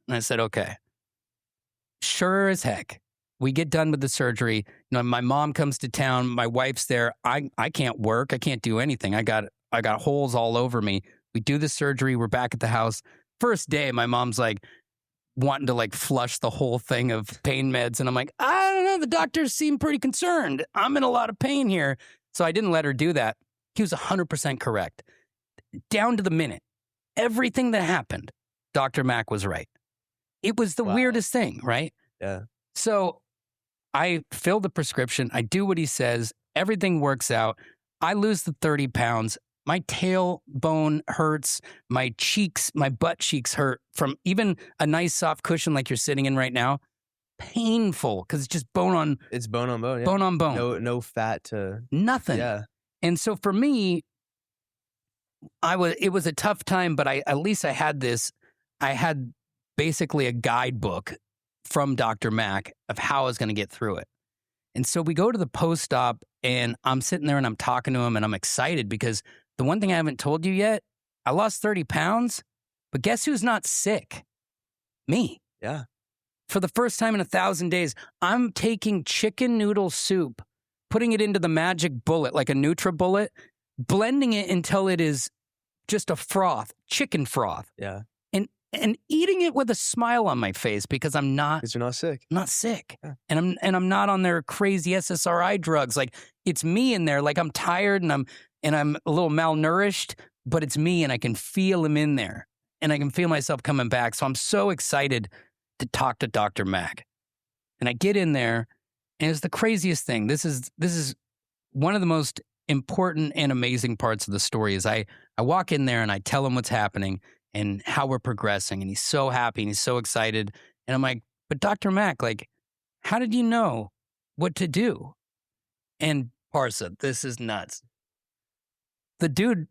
And I said, okay. Sure as heck. We get done with the surgery. My mom comes to town. My wife's there. I can't work. I can't do anything. I got holes all over me. We do the surgery. We're back at the house. First day, my mom's like wanting to like flush the whole thing of pain meds. And I'm like, I don't know. The doctors seem pretty concerned. I'm in a lot of pain here. So I didn't let her do that. He was 100% correct. Down to the minute. Everything that happened, Dr. Mac was right. It was the weirdest thing, right?
Yeah.
So I fill the prescription. I do what he says. Everything works out. I lose the 30 pounds. My tailbone hurts. My butt cheeks hurt from even a nice soft cushion like you're sitting in right now. Painful because it's just bone on.
It's bone on bone. Yeah.
Bone on bone.
No fat to.
Nothing.
Yeah.
And so for me, it was a tough time, but at least I had this. I had basically a guidebook from Dr. Mac of how I was going to get through it. And so we go to the post-op and I'm sitting there and I'm talking to him and I'm excited because the one thing I haven't told you yet, I lost 30 pounds, but guess who's not sick? Me.
Yeah.
For the first time in 1,000 days, I'm taking chicken noodle soup, putting it into the magic bullet, like a NutriBullet, blending it until it is just a froth, chicken froth.
Yeah.
And eating it with a smile on my face because I'm not.
Because you're not sick.
Not sick.
Yeah.
And I'm not on their crazy SSRI drugs. Like it's me in there. Like I'm tired and I'm a little malnourished, but it's me and I can feel him in there. And I can feel myself coming back. So I'm so excited to talk to Dr. Mac. And I get in there and it's the craziest thing. This is one of the most important and amazing parts of the story is I walk in there and I tell him what's happening and how we're progressing. And he's so happy and he's so excited. And I'm like, but Dr. Mac, like, how did you know what to do? And Parsa, this is nuts. The dude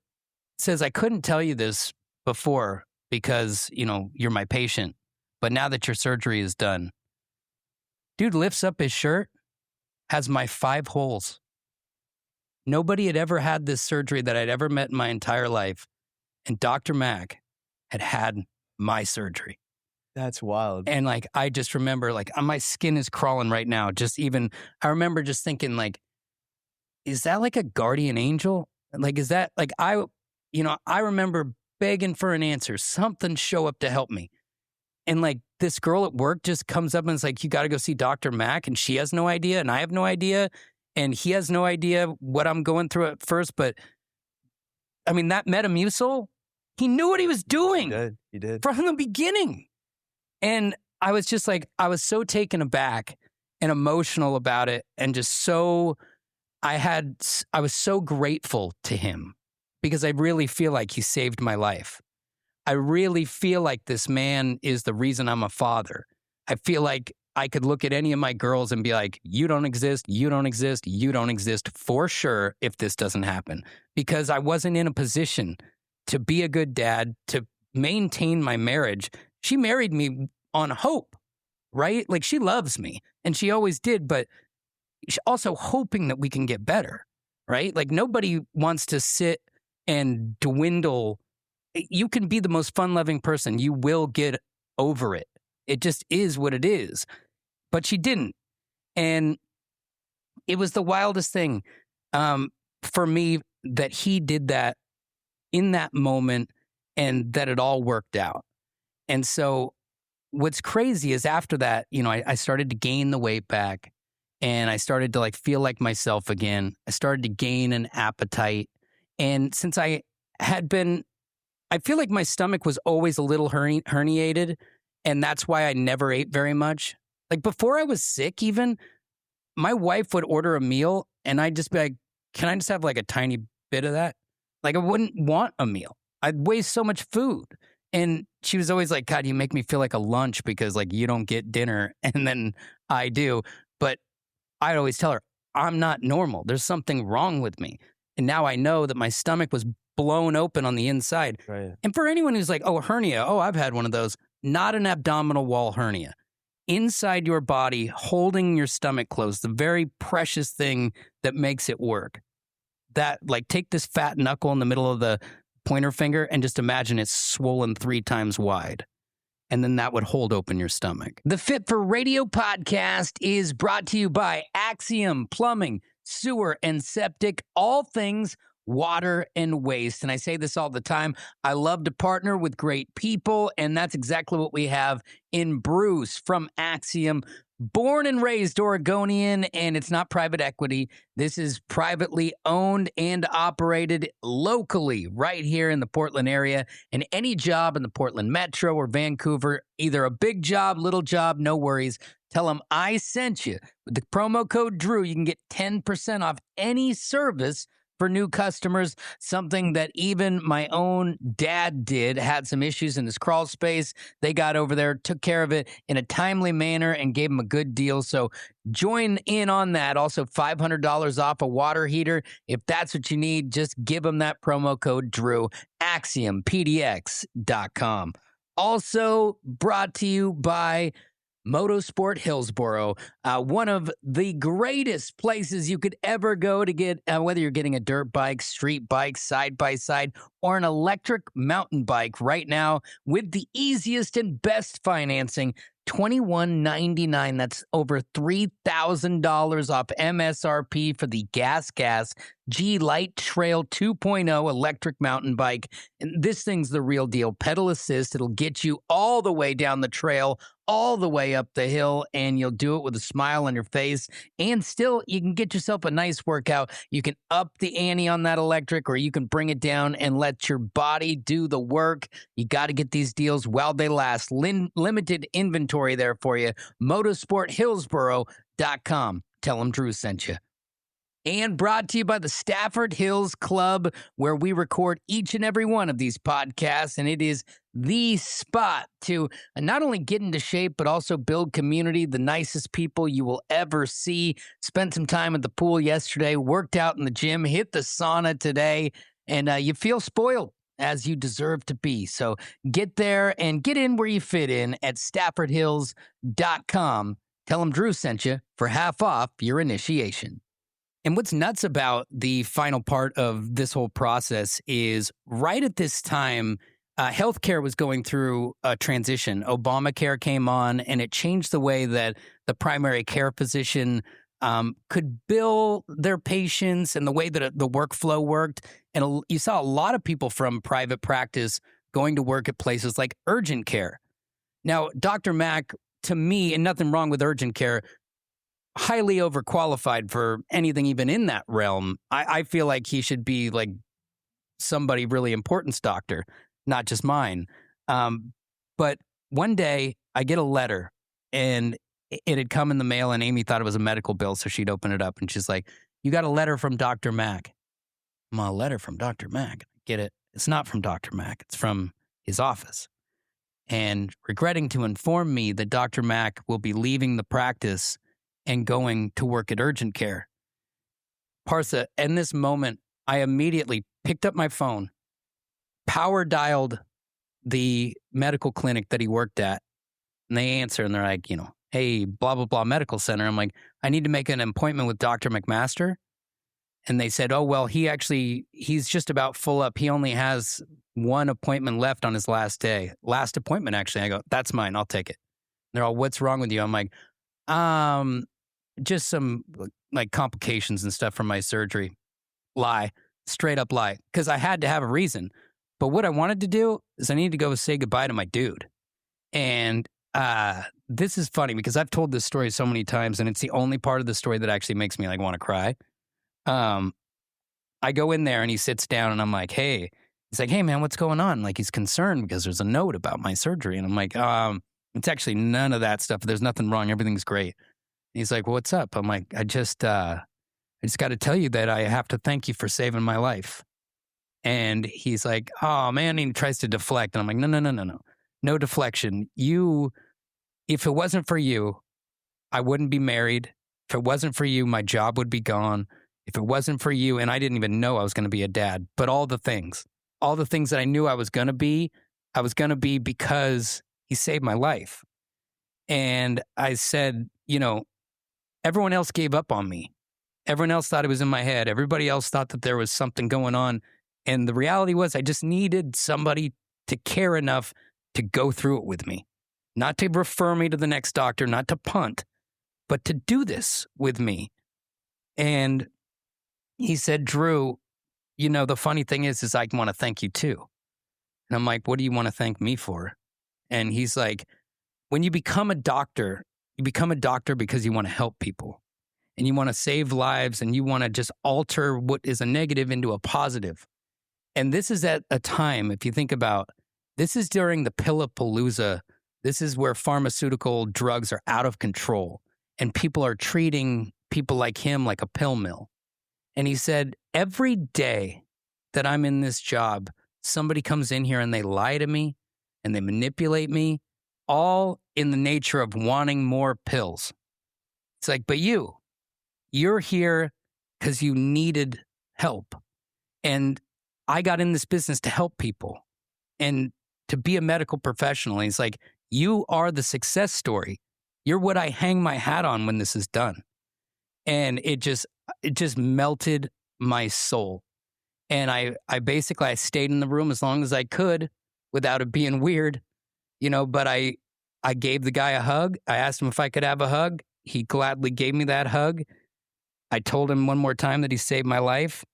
says, I couldn't tell you this before because, you're my patient. But now that your surgery is done, dude lifts up his shirt, has my 5 holes. Nobody had ever had this surgery that I'd ever met in my entire life. And Dr. Mac had my surgery.
That's wild.
And like, I just remember like my skin is crawling right now. I remember just thinking like, is that like a guardian angel? Like, is that like, I remember begging for an answer, something show up to help me. And like this girl at work just comes up and is like, you got to go see Dr. Mac. And she has no idea. And I have no idea. And he has no idea what I'm going through at first. But I mean, that Metamucil, he knew what he was doing.
He did. From
the beginning. And I was just like, I was so taken aback and emotional about it. And just so, I was so grateful to him because I really feel like he saved my life. I really feel like this man is the reason I'm a father. I feel like I could look at any of my girls and be like, you don't exist, you don't exist, you don't exist for sure if this doesn't happen. Because I wasn't in a position to be a good dad, to maintain my marriage. She married me on hope, right? Like she loves me and she always did, but she's also hoping that we can get better, right? Like nobody wants to sit and dwindle. You can be the most fun-loving person. You will get over it. It just is what it is. But she didn't. And it was the wildest thing for me that he did that in that moment and that it all worked out. And so what's crazy is after that, I started to gain the weight back and I started to like feel like myself again. I started to gain an appetite. And since I feel like my stomach was always a little herniated. And that's why I never ate very much. Like before I was sick even, my wife would order a meal and I'd just be like, can I just have like a tiny bit of that? Like I wouldn't want a meal. I'd waste so much food. And she was always like, God, you make me feel like a lunch because like you don't get dinner and then I do. But I'd always tell her, I'm not normal. There's something wrong with me. And now I know that my stomach was blown open on the inside.
Right.
And for anyone who's like, oh, hernia, oh, I've had one of those. Not an abdominal wall hernia. inside your body, holding your stomach closed, the very precious thing that makes it work. That, like, take this fat knuckle in the middle of the pointer finger and just imagine it's swollen 3 times wide. And then that would hold open your stomach. The Fit for Radio podcast is brought to you by Axiom Plumbing, Sewer, and Septic, all things water and waste. And I say this all the time. I love to partner with great people, and that's exactly what we have in Bruce from Axiom. Born and raised Oregonian, and it's not private equity. This is privately owned and operated locally right here in the Portland area. And any job in the Portland Metro or Vancouver, either a big job, little job, no worries. Tell them I sent you. With the promo code Drew, you can get 10% off any service for new customers, something that even my own dad did, had some issues in his crawl space. They got over there, took care of it in a timely manner, and gave him a good deal. So join in on that. Also, $500 off a water heater. If that's what you need, just give them that promo code Drew, AxiomPDX.com. Also brought to you by Motorsport Hillsboro, one of the greatest places you could ever go to get, whether you're getting a dirt bike, street bike, side-by-side, or an electric mountain bike right now with the easiest and best financing, $21.99. That's over $3,000 off MSRP for the Gas G Light Trail 2.0 electric mountain bike. And this thing's the real deal. Pedal assist. It'll get you all the way down the trail, all the way up the hill, and you'll do it with a smile on your face. And still, you can get yourself a nice workout. You can up the ante on that electric, or you can bring it down and let your body do the work. You got to get these deals while they last. Limited inventory there for you. Motorsporthillsboro.com. Tell them Drew sent you. And brought to you by the Stafford Hills Club, where we record each and every one of these podcasts. And it is the spot to not only get into shape, but also build community. The nicest people you will ever see. Spent some time at the pool yesterday, worked out in the gym, hit the sauna today, and you feel spoiled, as you deserve to be. So get there and get in where you fit in at StaffordHills.com. Tell them Drew sent you for half off your initiation. And what's nuts about the final part of this whole process is right at this time, healthcare was going through a transition. Obamacare came on, and it changed the way that the primary care physician could bill their patients and the way that the workflow worked. And you saw a lot of people from private practice going to work at places like urgent care. Now, Dr. Mac, to me, and nothing wrong with urgent care, highly overqualified for anything even in that realm. I feel like he should be like somebody really important's doctor, not just mine. But one day I get a letter, and it had come in the mail, and Amy thought it was a medical bill, so she'd open it up, and she's like, "You got a letter from Dr. Mac." I'm a letter from Dr. Mac. Get it? It's not from Dr. Mac. It's from his office. And regretting to inform me that Dr. Mac will be leaving the practice and going to work at urgent care. Partha, in this moment, I immediately picked up my phone, power dialed the medical clinic that he worked at, and they answer, and they're like, hey, blah, blah, blah medical center. I'm like, I need to make an appointment with Dr. MacMaster. And they said, oh, well, he's just about full up. He only has one appointment left on his last day. Last appointment, actually. I go, that's mine. I'll take it. And they're all, what's wrong with you? I'm like, just some like complications and stuff from my surgery. Lie. Straight up lie. Because I had to have a reason. But what I wanted to do is I needed to go say goodbye to my dude. And this is funny because I've told this story so many times, and it's the only part of the story that actually makes me like want to cry. I go in there and he sits down and I'm like, hey. He's like, hey man, what's going on? Like, he's concerned because there's a note about my surgery. And I'm like, it's actually none of that stuff. There's nothing wrong. Everything's great. And he's like, well, what's up? I'm like, I just got to tell you that I have to thank you for saving my life. And he's like, oh man, and he tries to deflect. And I'm like, no. No deflection. If it wasn't for you, I wouldn't be married. If it wasn't for you, my job would be gone. If it wasn't for you, and I didn't even know I was going to be a dad, but all the things that I knew I was going to be because he saved my life. And I said, everyone else gave up on me. Everyone else thought it was in my head. Everybody else thought that there was something going on. And the reality was I just needed somebody to care enough to go through it with me, not to refer me to the next doctor, not to punt, but to do this with me. And he said, Drew, the funny thing is I want to thank you too. And I'm like, what do you want to thank me for? And he's like, when you become a doctor because you want to help people and you want to save lives and you want to just alter what is a negative into a positive. And this is at a time, if you think about, this is during the Pillapalooza. This is where pharmaceutical drugs are out of control and people are treating people like him like a pill mill. And he said, every day that I'm in this job, somebody comes in here and they lie to me and they manipulate me, all in the nature of wanting more pills. It's like, but you're here because you needed help. And I got in this business to help people and to be a medical professional. And he's like, you are the success story. You're what I hang my hat on when this is done. And it just melted my soul. And I stayed in the room as long as I could without it being weird, but I gave the guy a hug. I asked him if I could have a hug. He gladly gave me that hug. I told him one more time that he saved my life.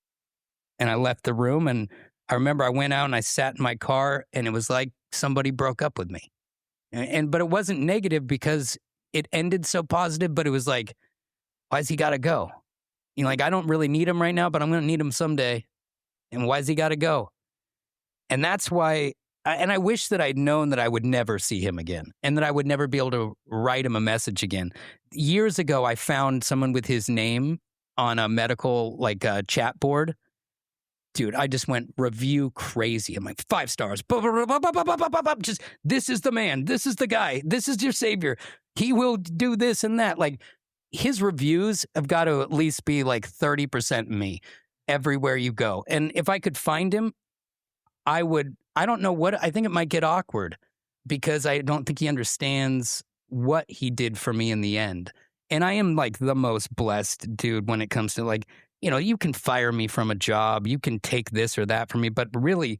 And I left the room. And I remember I went out and I sat in my car and it was like somebody broke up with me. But it wasn't negative because it ended so positive, but it was like, why's he got to go? I don't really need him right now, but I'm going to need him someday. And why's he got to go? And that's why, and I wish that I'd known that I would never see him again and that I would never be able to write him a message again. Years ago, I found someone with his name on a medical chat board. Dude, I just went review crazy. I'm like, 5 stars. Just, this is the man. This is the guy. This is your savior. He will do this and that. Like, his reviews have got to at least be like 30% me everywhere you go. And if I could find him, I don't know what, I think it might get awkward because I don't think he understands what he did for me in the end. And I am like the most blessed dude when it comes to you can fire me from a job, you can take this or that from me, but really,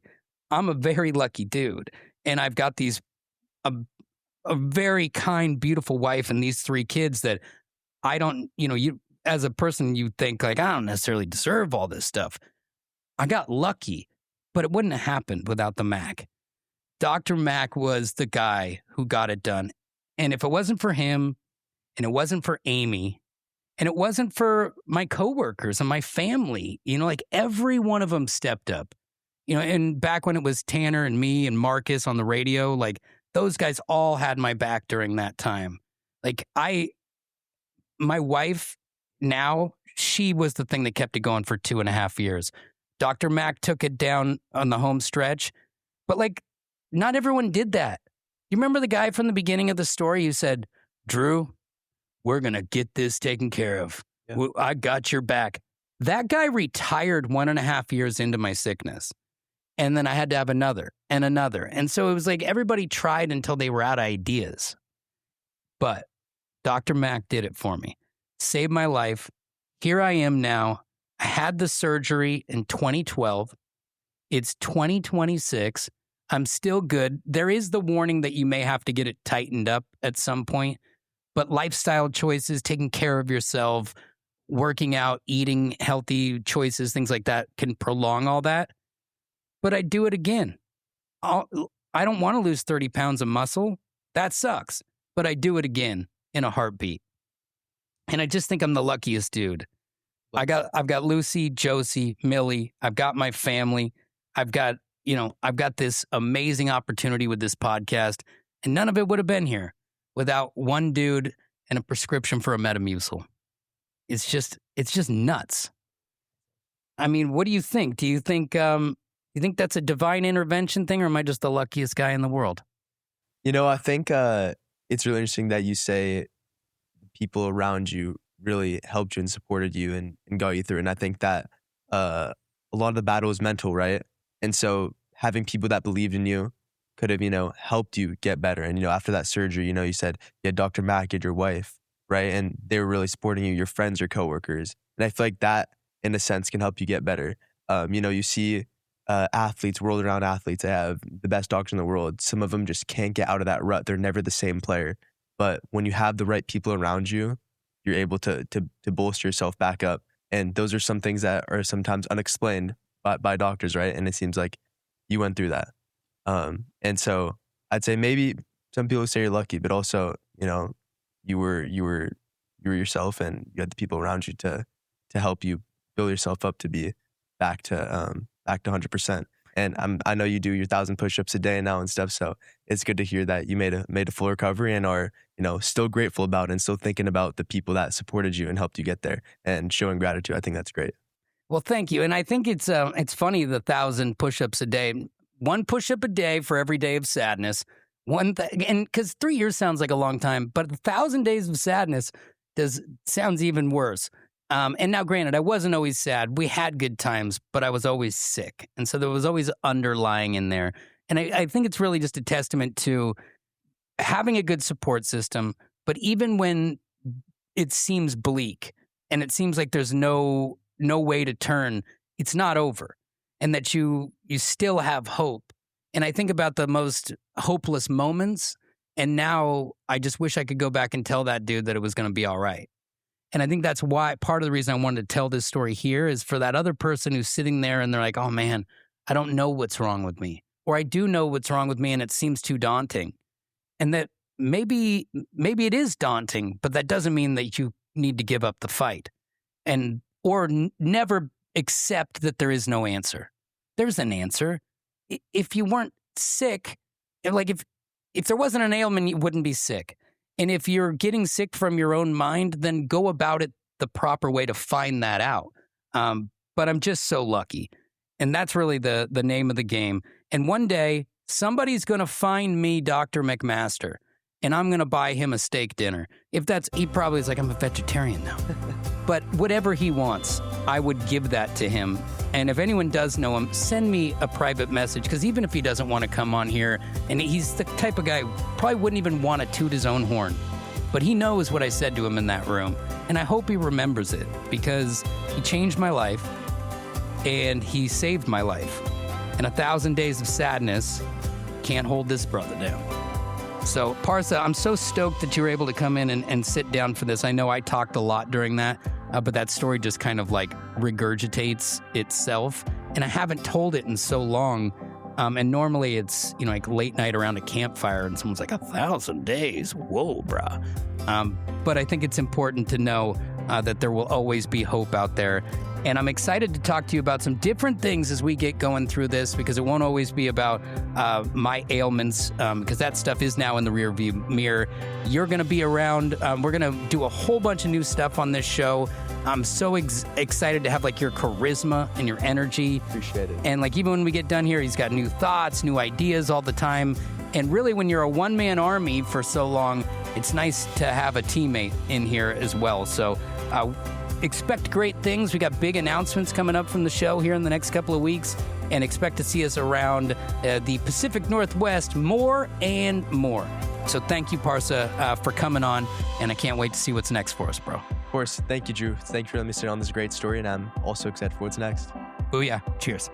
I'm a very lucky dude. And I've got a very kind, beautiful wife and these 3 kids that I don't, you as a person, you think I don't necessarily deserve all this stuff. I got lucky, but it wouldn't have happened without the Mac. Dr. Mac was the guy who got it done. And if it wasn't for him, and it wasn't for Amy, and it wasn't for my coworkers and my family, every one of them stepped up. And back when it was Tanner and me and Marcus on the radio, those guys all had my back during that time. My wife now, she was the thing that kept it going for 2.5 years. Dr. Mac took it down on the home stretch, but not everyone did that. You remember the guy from the beginning of the story who said, Drew, we're going to get this taken care of. Yeah. I got your back. That guy retired 1.5 years into my sickness. And then I had to have another and another. And so it was like everybody tried until they were out of ideas. But Dr. Mac did it for me. Saved my life. Here I am now. I had the surgery in 2012. It's 2026. I'm still good. There is the warning that you may have to get it tightened up at some point. But lifestyle choices, taking care of yourself, working out, eating healthy choices, things like that can prolong all that. But I'd do it again. I don't want to lose 30 pounds of muscle. That sucks. But I'd do it again in a heartbeat. And I just think I'm the luckiest dude. I've got Lucy, Josie, Millie. I've got my family. I've got this amazing opportunity with this podcast. And none of it would have been here without one dude and a prescription for a Metamucil. It's just nuts. I mean, what do you think? Do you think that's a divine intervention thing, or am I just the luckiest guy in the world?
I think it's really interesting that you say people around you really helped you and supported you and got you through. And I think that a lot of the battle is mental, right? And so having people that believed in you could have, helped you get better. And, after that surgery, you said you had Dr. Mack and your wife, right? And they were really supporting you, your friends or coworkers. And I feel like that, in a sense, can help you get better. You see athletes, world-renowned athletes, they have the best doctors in the world. Some of them just can't get out of that rut. They're never the same player. But when you have the right people around you, you're able to bolster yourself back up. And those are some things that are sometimes unexplained by doctors, right? And it seems like you went through that. And so I'd say maybe some people say you're lucky, but also, you were yourself, and you had the people around you to help you build yourself up to be back to 100%. And I know you do your 1,000 push-ups a day now and stuff. So it's good to hear that you made a full recovery and are, still grateful about it and still thinking about the people that supported you and helped you get there and showing gratitude. I think that's great.
Well, thank you. And I think it's funny, the 1,000 push-ups a day, 1 push-up a day for every day of sadness. And because 3 years sounds like a long time, but 1,000 days of sadness sounds even worse. And now, granted, I wasn't always sad. We had good times, but I was always sick. And so there was always underlying in there. And I think it's really just a testament to having a good support system. But even when it seems bleak and it seems like there's no way to turn, it's not over. And that you still have hope. And I think about the most hopeless moments. And now I just wish I could go back and tell that dude that it was going to be all right. And I think that's why part of the reason I wanted to tell this story here is for that other person who's sitting there and they're like, oh man, I don't know what's wrong with me. Or I do know what's wrong with me and it seems too daunting. And that maybe it is daunting, but that doesn't mean that you need to give up the fight. Or never accept that there is no answer. There's an answer. If you weren't sick, like if there wasn't an ailment, you wouldn't be sick. And if you're getting sick from your own mind, then go about it the proper way to find that out. But I'm just so lucky. And that's really the name of the game. And one day, somebody's going to find me Dr. MacMaster, and I'm going to buy him a steak dinner. He probably is like, I'm a vegetarian now. But whatever he wants, I would give that to him. And if anyone does know him, send me a private message, because even if he doesn't want to come on here, and he's the type of guy who probably wouldn't even want to toot his own horn, but he knows what I said to him in that room. And I hope he remembers it, because he changed my life and he saved my life. And 1,000 days of sadness can't hold this brother down. So, Parsa, I'm so stoked that you were able to come in and sit down for this. I know I talked a lot during that, but that story just kind of like regurgitates itself. And I haven't told it in so long. And normally it's, like late night around a campfire and someone's like, 1,000 days? Whoa, brah. But I think it's important to know that there will always be hope out there. And I'm excited to talk to you about some different things as we get going through this, because it won't always be about my ailments, because that stuff is now in the rearview mirror. You're going to be around. We're going to do a whole bunch of new stuff on this show. I'm so excited to have like your charisma and your energy.
Appreciate it.
And like even when we get done here, he's got new thoughts, new ideas all the time. And really, when you're a one-man army for so long, it's nice to have a teammate in here as well. So expect great things. We got big announcements coming up from the show here in the next couple of weeks, and expect to see us around the Pacific Northwest more and more. So thank you, Parsa, for coming on, and I can't wait to see what's next for us, bro.
Of course. Thank you, Drew. Thank you for letting me sit on this great story, and I'm also excited for what's next.
Booyah. Cheers.